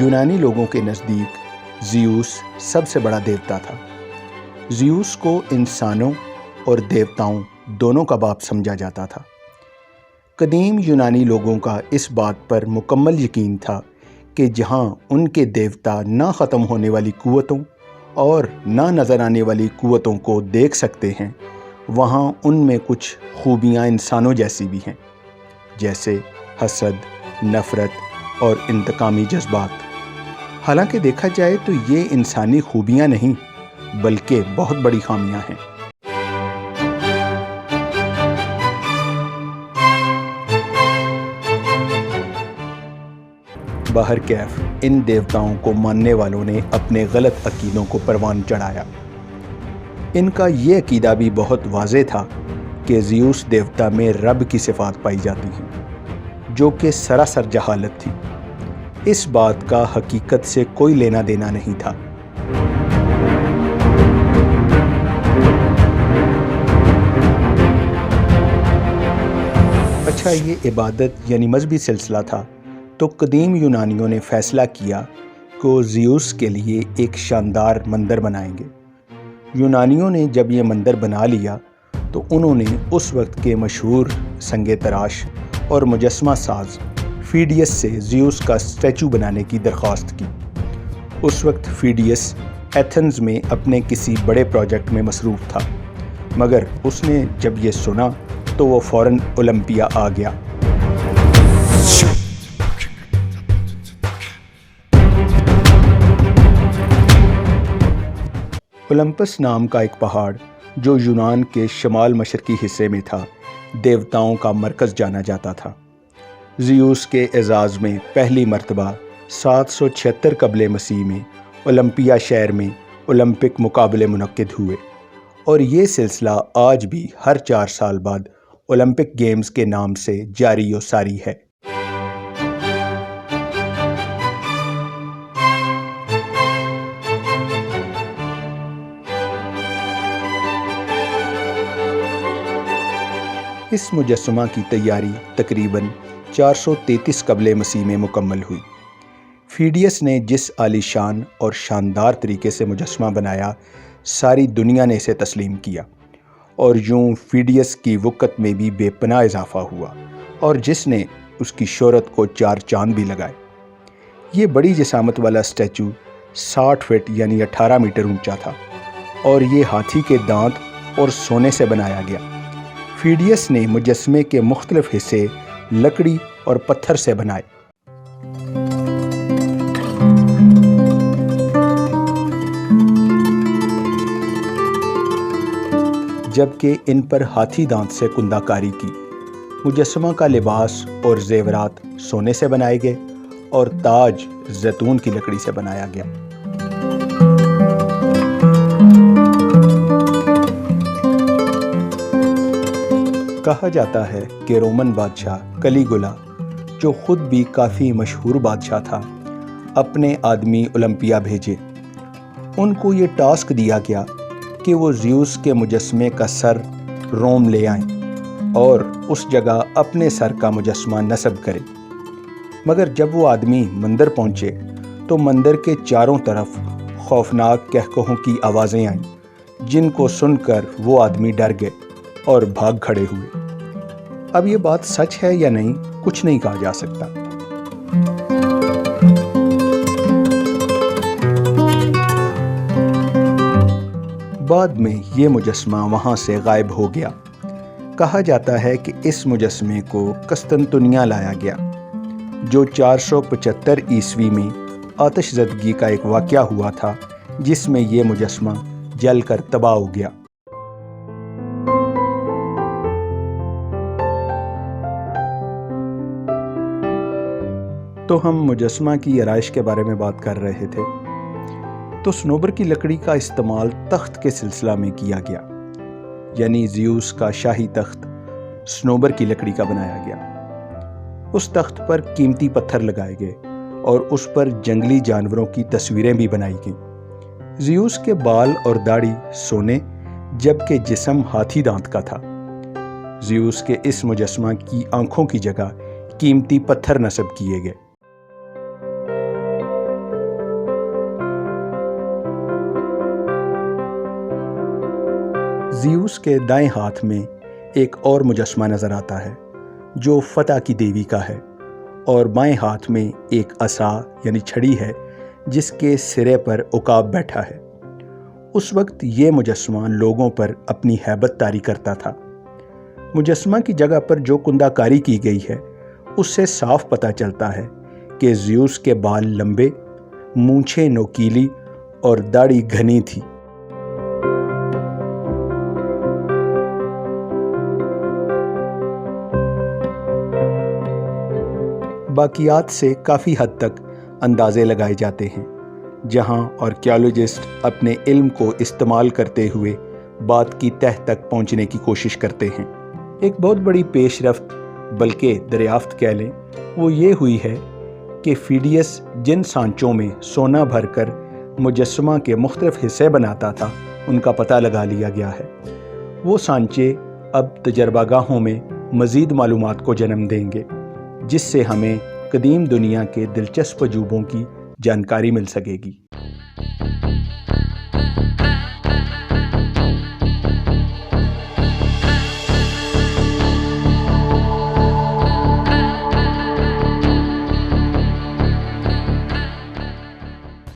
یونانی لوگوں کے نزدیک زیوس سب سے بڑا دیوتا تھا۔ زیوس کو انسانوں اور دیوتاؤں دونوں کا باپ سمجھا جاتا تھا۔ قدیم یونانی لوگوں کا اس بات پر مکمل یقین تھا کہ جہاں ان کے دیوتا نہ ختم ہونے والی قوتوں اور نہ نظر آنے والی قوتوں کو دیکھ سکتے ہیں، وہاں ان میں کچھ خوبیاں انسانوں جیسی بھی ہیں، جیسے حسد، نفرت اور انتقامی جذبات۔ حالانکہ دیکھا جائے تو یہ انسانی خوبیاں نہیں بلکہ بہت بڑی خامیاں ہیں۔ بہرکیف ان دیوتاؤں کو ماننے والوں نے اپنے غلط عقیدوں کو پروان چڑھایا۔ ان کا یہ عقیدہ بھی بہت واضح تھا کہ زیوس دیوتا میں رب کی صفات پائی جاتی ہیں، جو کہ سراسر جہالت تھی۔ اس بات کا حقیقت سے کوئی لینا دینا نہیں تھا۔ اچھا، یہ عبادت یعنی مذہبی سلسلہ تھا، تو قدیم یونانیوں نے فیصلہ کیا کہ وہ زیوس کے لیے ایک شاندار مندر بنائیں گے۔ یونانیوں نے جب یہ مندر بنا لیا تو انہوں نے اس وقت کے مشہور سنگ تراش اور مجسمہ ساز فیڈیس سے زیوس کا اسٹیچو بنانے کی درخواست کی۔ اس وقت فیڈیس ایتھنز میں اپنے کسی بڑے پروجیکٹ میں مصروف تھا، مگر اس نے جب یہ سنا تو وہ فوراً اولمپیا آ گیا۔ اولمپس نام کا ایک پہاڑ جو یونان کے شمال مشرقی حصے میں تھا، دیوتاؤں کا مرکز جانا جاتا تھا۔ زیوس کے اعزاز میں پہلی مرتبہ 776 قبل مسیح میں اولمپیا شہر میں اولمپک مقابلے منعقد ہوئے، اور یہ سلسلہ آج بھی ہر 4 سال بعد اولمپک گیمز کے نام سے جاری و ساری ہے۔ اس مجسمہ کی تیاری تقریباً 433 قبل مسیح میں مکمل ہوئی۔ فیڈیس نے جس عالی شان اور شاندار طریقے سے مجسمہ بنایا، ساری دنیا نے اسے تسلیم کیا، اور یوں فیڈیس کی وقت میں بھی بے پناہ اضافہ ہوا، اور جس نے اس کی شہرت کو 4 چاند بھی لگائے۔ یہ بڑی جسامت والا اسٹیچو 60 فٹ یعنی 18 میٹر اونچا تھا، اور یہ ہاتھی کے دانت اور سونے سے بنایا گیا۔ فیڈیس نے مجسمے کے مختلف حصے لکڑی اور پتھر سے بنائے۔ جبکہ ان پر ہاتھی دانت سے کندہ کاری کی۔ مجسمہ کا لباس اور زیورات سونے سے بنائے گئے، اور تاج زیتون کی لکڑی سے بنایا گیا۔ کہا جاتا ہے کہ رومن بادشاہ کلیگولا، جو خود بھی کافی مشہور بادشاہ تھا، اپنے آدمی اولمپیا بھیجے۔ ان کو یہ ٹاسک دیا گیا کہ وہ زیوس کے مجسمے کا سر روم لے آئیں اور اس جگہ اپنے سر کا مجسمہ نصب کریں۔ مگر جب وہ آدمی مندر پہنچے تو مندر کے چاروں طرف خوفناک قہقہوں کی آوازیں آئیں، جن کو سن کر وہ آدمی ڈر گئے اور بھاگ کھڑے ہوئے۔ اب یہ بات سچ ہے یا نہیں، کچھ نہیں کہا جا سکتا۔ بعد میں یہ مجسمہ وہاں سے غائب ہو گیا۔ کہا جاتا ہے کہ اس مجسمے کو قسطنطنیہ لایا گیا، جو 475 عیسوی میں آتش زدگی کا ایک واقعہ ہوا تھا، جس میں یہ مجسمہ جل کر تباہ ہو گیا۔ تو ہم مجسمہ کی آرائش کے بارے میں بات کر رہے تھے، تو صنوبر کی لکڑی کا استعمال تخت کے سلسلہ میں کیا گیا، یعنی زیوس کا شاہی تخت صنوبر کی لکڑی کا بنایا گیا۔ اس تخت پر قیمتی پتھر لگائے گئے اور اس پر جنگلی جانوروں کی تصویریں بھی بنائی گئیں۔ زیوس کے بال اور داڑھی سونے، جبکہ جسم ہاتھی دانت کا تھا۔ زیوس کے اس مجسمہ کی آنکھوں کی جگہ قیمتی پتھر نصب کیے گئے۔ زیوس کے دائیں ہاتھ میں ایک اور مجسمہ نظر آتا ہے جو فتح کی دیوی کا ہے، اور بائیں ہاتھ میں ایک عصا یعنی چھڑی ہے جس کے سرے پر عقاب بیٹھا ہے۔ اس وقت یہ مجسمہ لوگوں پر اپنی ہیبت طاری کرتا تھا۔ مجسمہ کی جگہ پر جو کندہ کاری کی گئی ہے اس سے صاف پتہ چلتا ہے کہ زیوس کے بال لمبے، مونچھیں نوکیلی اور داڑھی گھنی تھی۔ باقیات سے کافی حد تک اندازے لگائے جاتے ہیں، جہاں آرکیالوجسٹ اپنے علم کو استعمال کرتے ہوئے بات کی تہہ تک پہنچنے کی کوشش کرتے ہیں۔ ایک بہت بڑی پیش رفت بلکہ دریافت کہہ لیں، وہ یہ ہوئی ہے کہ فیڈیس جن سانچوں میں سونا بھر کر مجسمہ کے مختلف حصے بناتا تھا ان کا پتہ لگا لیا گیا ہے۔ وہ سانچے اب تجربہ گاہوں میں مزید معلومات کو جنم دیں گے، جس سے ہمیں قدیم دنیا کے دلچسپ عجوبوں کی جانکاری مل سکے گی۔